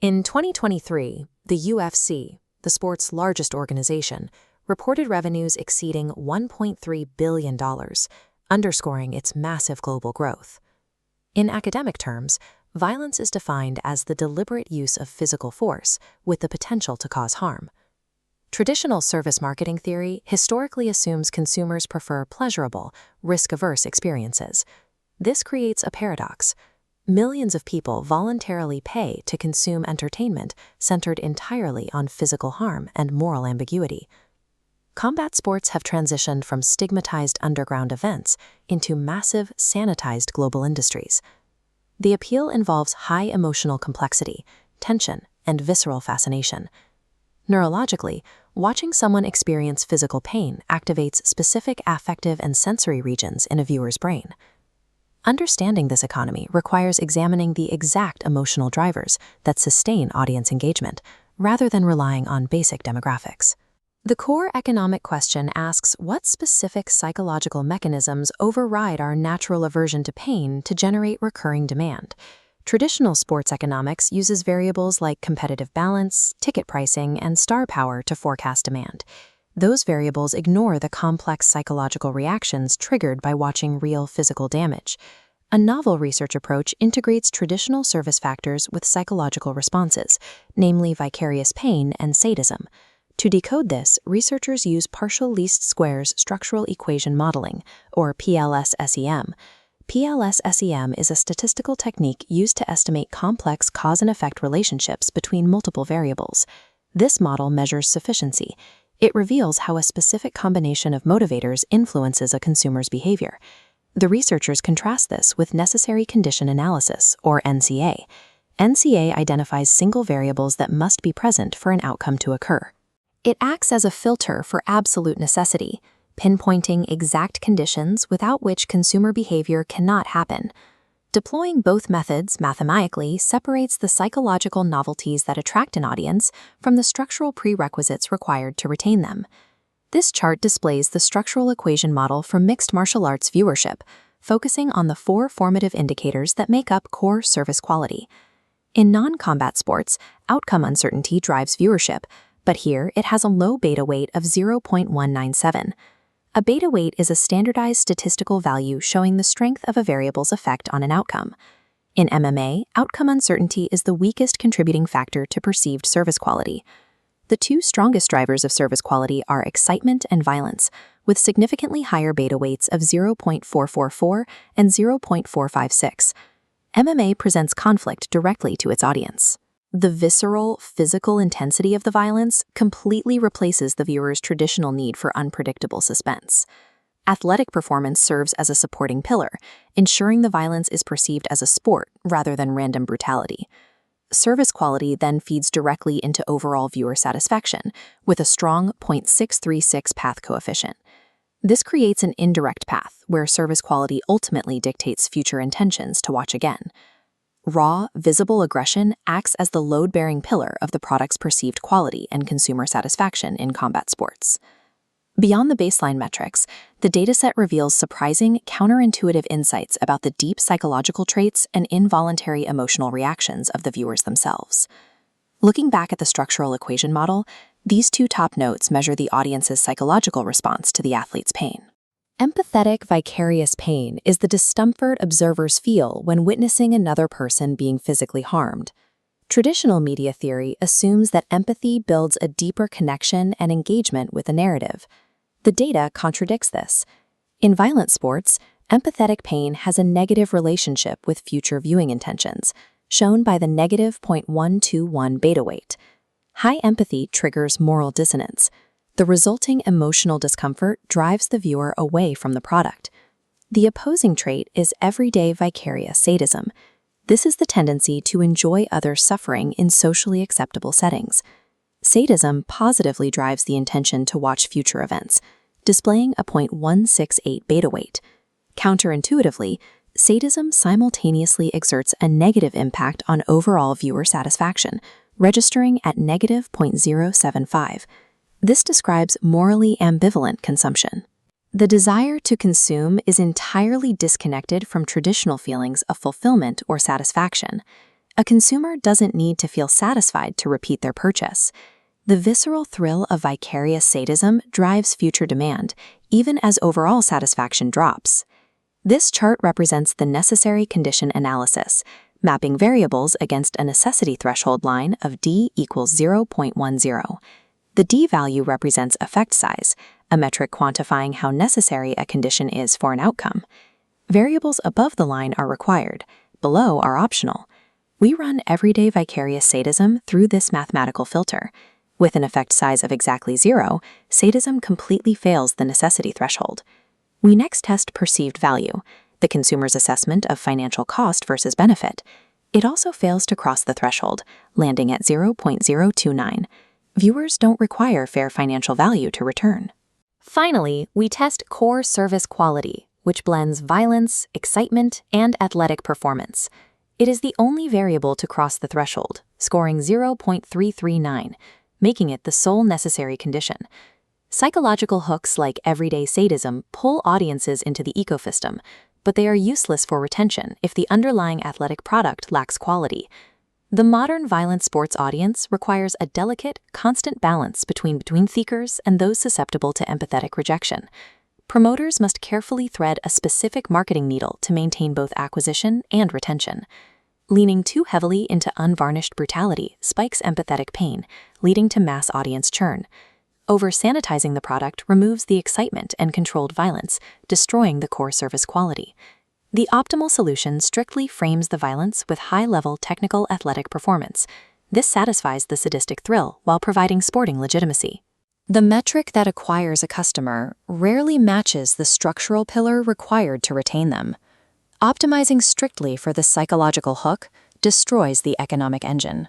In 2023, the UFC, the sport's largest organization, reported revenues exceeding $1.3 billion, underscoring its massive global growth. In academic terms, violence is defined as the deliberate use of physical force with the potential to cause harm. Traditional service marketing theory historically assumes consumers prefer pleasurable, risk-averse experiences. This creates a paradox. Millions of people voluntarily pay to consume entertainment centered entirely on physical harm and moral ambiguity. Combat sports have transitioned from stigmatized underground events into massive, sanitized global industries. The appeal involves high emotional complexity, tension, and visceral fascination. Neurologically, watching someone experience physical pain activates specific affective and sensory regions in a viewer's brain. Understanding this economy requires examining the exact emotional drivers that sustain audience engagement, rather than relying on basic demographics. The core economic question asks what specific psychological mechanisms override our natural aversion to pain to generate recurring demand. Traditional sports economics uses variables like competitive balance, ticket pricing, and star power to forecast demand. Those variables ignore the complex psychological reactions triggered by watching real physical damage. A novel research approach integrates traditional service factors with psychological responses, namely vicarious pain and sadism. To decode this, researchers use partial least squares structural equation modeling, or PLS-SEM. PLS-SEM is a statistical technique used to estimate complex cause and effect relationships between multiple variables. This model measures sufficiency. It reveals how a specific combination of motivators influences a consumer's behavior. The researchers contrast this with necessary condition analysis, or NCA. NCA identifies single variables that must be present for an outcome to occur. It acts as a filter for absolute necessity, pinpointing exact conditions without which consumer behavior cannot happen. Deploying both methods mathematically separates the psychological novelties that attract an audience from the structural prerequisites required to retain them. This chart displays the structural equation model for mixed martial arts viewership, focusing on the 4 formative indicators that make up core service quality. In non-combat sports, outcome uncertainty drives viewership, but here it has a low beta weight of 0.197. A beta weight is a standardized statistical value showing the strength of a variable's effect on an outcome. In MMA, outcome uncertainty is the weakest contributing factor to perceived service quality. The 2 strongest drivers of service quality are excitement and violence, with significantly higher beta weights of 0.444 and 0.456. MMA presents conflict directly to its audience. The visceral, physical intensity of the violence completely replaces the viewer's traditional need for unpredictable suspense. Athletic performance serves as a supporting pillar, ensuring the violence is perceived as a sport rather than random brutality. Service quality then feeds directly into overall viewer satisfaction, with a strong 0.636 path coefficient. This creates an indirect path where service quality ultimately dictates future intentions to watch again. Raw, visible aggression acts as the load-bearing pillar of the product's perceived quality and consumer satisfaction in combat sports. Beyond the baseline metrics, the dataset reveals surprising, counterintuitive insights about the deep psychological traits and involuntary emotional reactions of the viewers themselves. Looking back at the structural equation model, these 2 top notes measure the audience's psychological response to the athlete's pain. Empathetic vicarious pain is the discomfort observers feel when witnessing another person being physically harmed. Traditional media theory assumes that empathy builds a deeper connection and engagement with a narrative. The data contradicts this. In violent sports, empathetic pain has a negative relationship with future viewing intentions, shown by the negative 0.121 beta weight. High empathy triggers moral dissonance. The resulting emotional discomfort drives the viewer away from the product. The opposing trait is everyday vicarious sadism. This is the tendency to enjoy others' suffering in socially acceptable settings. Sadism positively drives the intention to watch future events, displaying a 0.168 beta weight. Counterintuitively, sadism simultaneously exerts a negative impact on overall viewer satisfaction, registering at negative 0.075. This describes morally ambivalent consumption. The desire to consume is entirely disconnected from traditional feelings of fulfillment or satisfaction. A consumer doesn't need to feel satisfied to repeat their purchase. The visceral thrill of vicarious sadism drives future demand, even as overall satisfaction drops. This chart represents the necessary condition analysis, mapping variables against a necessity threshold line of D equals 0.10. The D value represents effect size, a metric quantifying how necessary a condition is for an outcome. Variables above the line are required, below are optional. We run everyday vicarious sadism through this mathematical filter. With an effect size of exactly 0, sadism completely fails the necessity threshold. We next test perceived value, the consumer's assessment of financial cost versus benefit. It also fails to cross the threshold, landing at 0.029. Viewers don't require fair financial value to return. Finally, we test core service quality, which blends violence, excitement, and athletic performance. It is the only variable to cross the threshold, scoring 0.339, making it the sole necessary condition. Psychological hooks like everyday sadism pull audiences into the ecosystem, but they are useless for retention if the underlying athletic product lacks quality. The modern violent sports audience requires a delicate, constant balance between seekers and those susceptible to empathetic rejection. Promoters must carefully thread a specific marketing needle to maintain both acquisition and retention. Leaning too heavily into unvarnished brutality spikes empathetic pain, leading to mass audience churn. Over-sanitizing the product removes the excitement and controlled violence, destroying the core service quality. The optimal solution strictly frames the violence with high-level technical athletic performance. This satisfies the sadistic thrill while providing sporting legitimacy. The metric that acquires a customer rarely matches the structural pillar required to retain them. Optimizing strictly for the psychological hook destroys the economic engine.